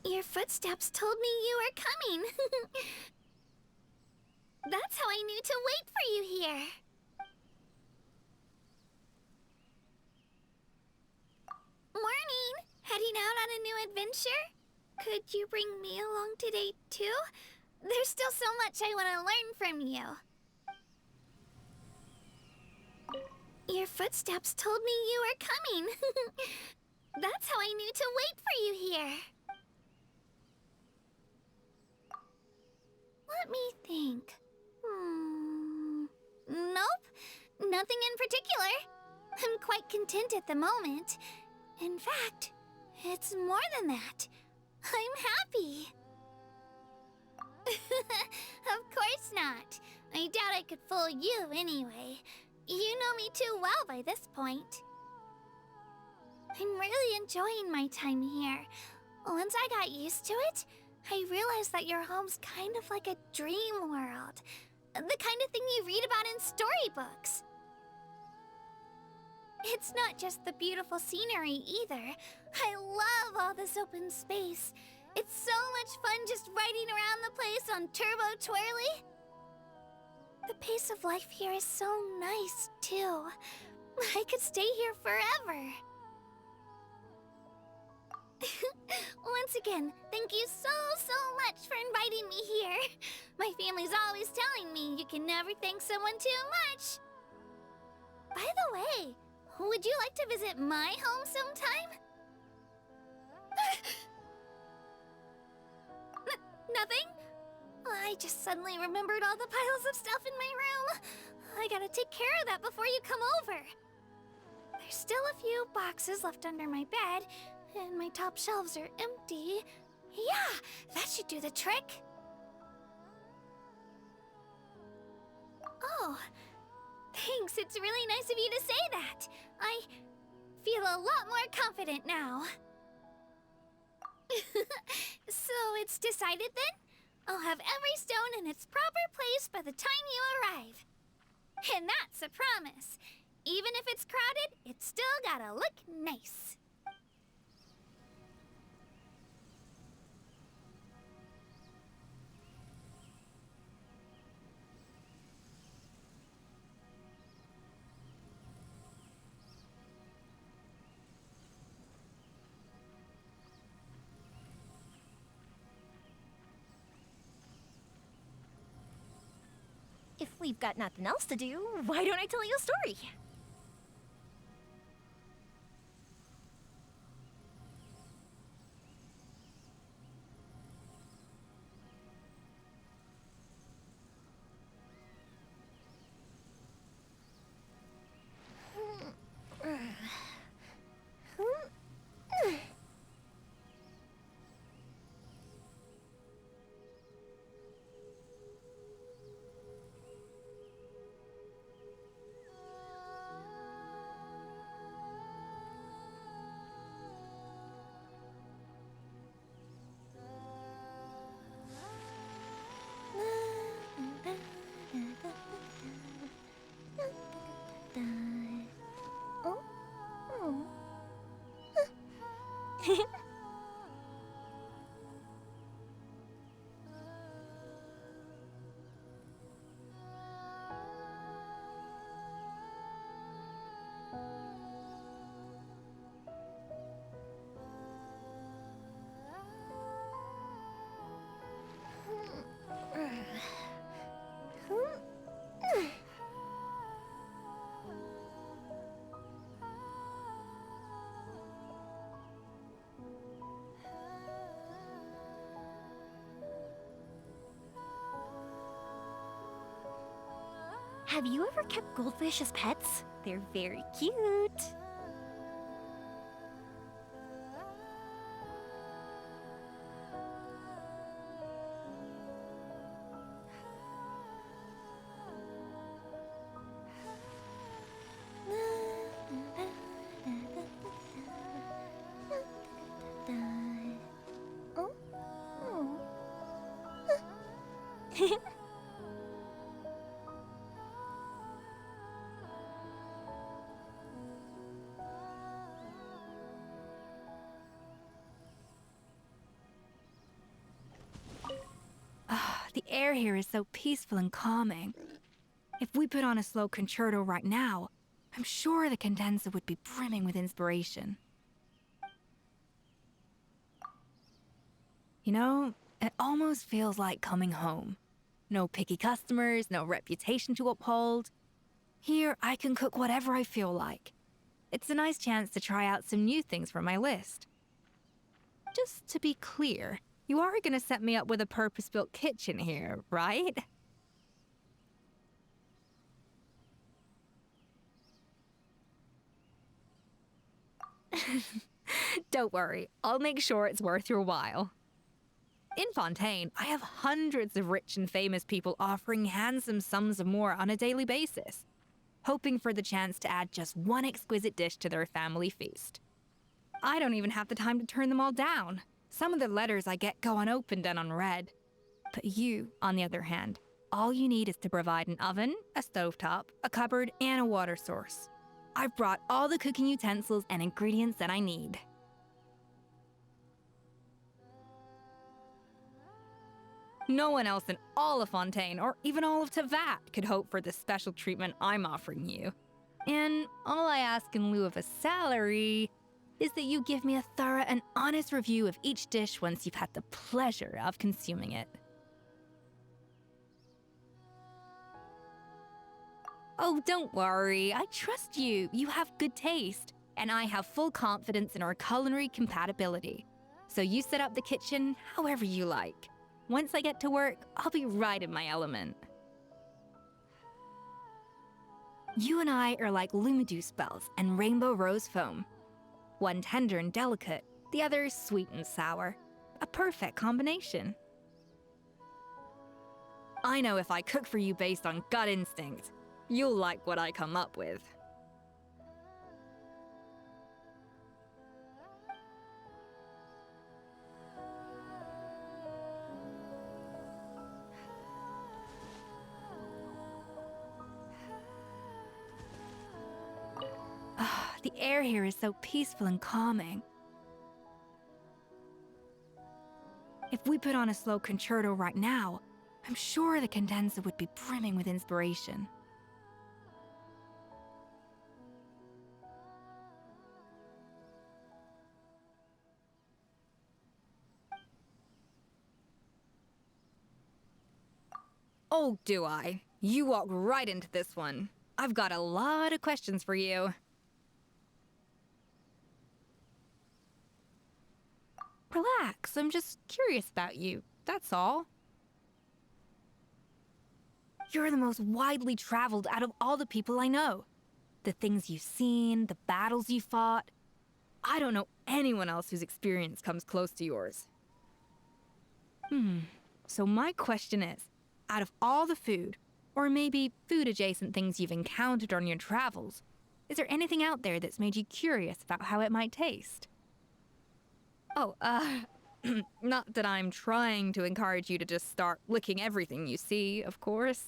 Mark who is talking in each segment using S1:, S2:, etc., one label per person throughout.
S1: Your footsteps told me you were coming. That's how I knew to wait for you here. Morning! Heading out on a new adventure? Could you bring me along today, too? There's still so much I want to learn from you. Your footsteps told me you were coming. That's how I knew to wait for you here. Let me think. Nope, nothing in particular. I'm quite content at the moment. In fact, it's more than that. I'm happy. Of course not. I doubt I could fool you anyway. You know me too well by this point. I'm really enjoying my time here. Once I got used to it, I realized that your home's kind of like a dream world. The kind of thing you read about in storybooks. It's not just the beautiful scenery either. I love all this open space. It's so much fun just riding around the place on Turbo Twirly. The pace of life here is so nice, too. I could stay here forever. Once again, thank you so much for inviting me here. My family's always telling me you can never thank someone too much. By the way, would you like to visit my home sometime? Nothing? I just suddenly remembered all the piles of stuff in my room. I gotta take care of that before you come over. There's still a few boxes left under my bed, and my top shelves are empty. Yeah, that should do the trick. Oh, thanks. It's really nice of you to say that. I feel a lot more confident now. So it's decided then? I'll have every stone in its proper place by the time you arrive. And that's a promise. Even if it's crowded, it's still gotta look nice.
S2: If we've got nothing else to do, why don't I tell you a story? Have you ever kept goldfish as pets? They're very cute.
S3: air here is so peaceful and calming. If we put on a slow concerto right now, I'm sure the condenser would be brimming with inspiration. You know, it almost feels like coming home. No picky customers, no reputation to uphold. Here, I can cook whatever I feel like. It's a nice chance to try out some new things from my list. Just to be clear, you are gonna set me up with a purpose-built kitchen here, right? Don't worry, I'll make sure it's worth your while. In Fontaine, I have hundreds of rich and famous people offering handsome sums of more on a daily basis, hoping for the chance to add just one exquisite dish to their family feast. I don't even have the time to turn them all down. Some of the letters I get go unopened and unread. But you, on the other hand, all you need is to provide an oven, a stovetop, a cupboard, and a water source. I've brought all the cooking utensils and ingredients that I need. No one else in all of Fontaine, or even all of Teapot, could hope for the special treatment I'm offering you. And all I ask in lieu of a salary is that you give me a thorough and honest review of each dish once you've had the pleasure of consuming it. Oh, don't worry, I trust you. You have good taste, and I have full confidence in our culinary compatibility. So you set up the kitchen however you like. Once I get to work, I'll be right in my element. You and I are like Lumidew bells and rainbow rose foam. One tender and delicate, the other sweet and sour. A perfect combination. I know if I cook for you based on gut instinct, you'll like what I come up with. The air here is so peaceful and calming. If we put on a slow concerto right now, I'm sure the condenser would be brimming with inspiration. Oh, do I? You walk right into this one. I've got a lot of questions for you. Relax, I'm just curious about you, that's all. You're the most widely traveled out of all the people I know. The things you've seen, the battles you fought. I don't know anyone else whose experience comes close to yours. So my question is, out of all the food, or maybe food-adjacent things you've encountered on your travels, is there anything out there that's made you curious about how it might taste? Oh, not that I'm trying to encourage you to just start licking everything you see, of course.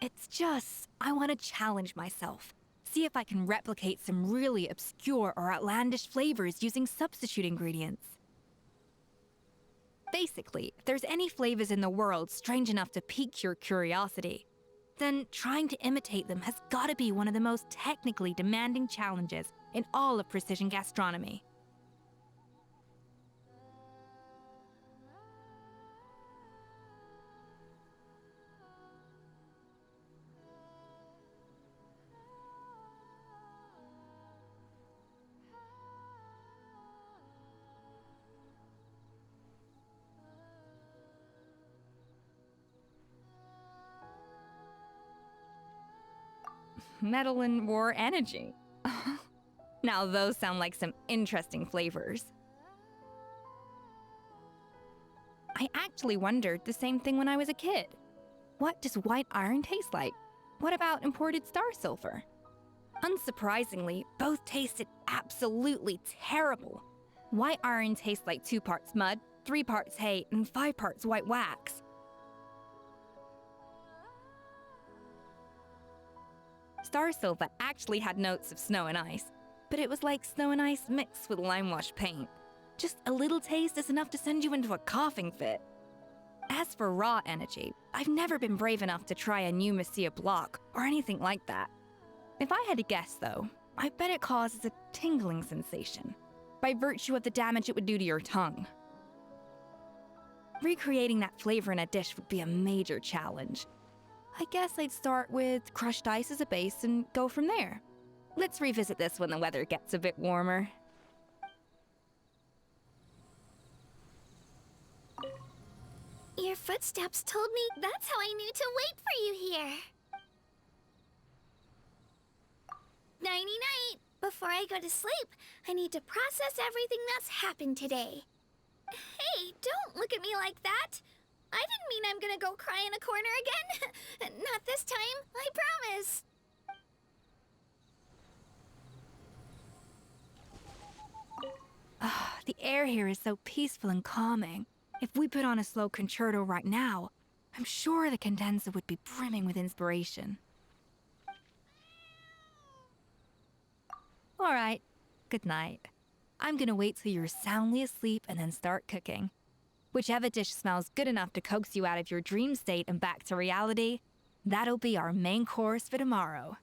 S3: It's just, I want to challenge myself. See if I can replicate some really obscure or outlandish flavors using substitute ingredients. Basically, if there's any flavors in the world strange enough to pique your curiosity, then trying to imitate them has gotta be one of the most technically demanding challenges in all of precision gastronomy. Metal and war energy. Now those sound like some interesting flavors. I actually wondered the same thing when I was a kid. What does white iron taste like? What about imported star silver? Unsurprisingly, both tasted absolutely terrible. White iron tastes like 2 parts mud, 3 parts hay, and 5 parts white wax. Star silver actually had notes of snow and ice, but it was like snow and ice mixed with lime wash paint. Just a little taste is enough to send you into a coughing fit. As for raw energy, I've never been brave enough to try a new Messiah block or anything like that. If I had to guess, though, I bet it causes a tingling sensation, by virtue of the damage it would do to your tongue. Recreating that flavor in a dish would be a major challenge. I guess I'd start with crushed ice as a base and go from there. Let's revisit this when the weather gets a bit warmer.
S1: Your footsteps told me that's how I knew to wait for you here. Nighty-night. Before I go to sleep, I need to process everything that's happened today. Hey, don't look at me like that. I didn't mean I'm gonna go cry in a corner again. Not this time, I promise.
S3: The air here is so peaceful and calming. If we put on a slow concerto right now, I'm sure the condenser would be brimming with inspiration. All right, good night. I'm gonna wait till you're soundly asleep and then start cooking. Whichever dish smells good enough to coax you out of your dream state and back to reality, that'll be our main course for tomorrow.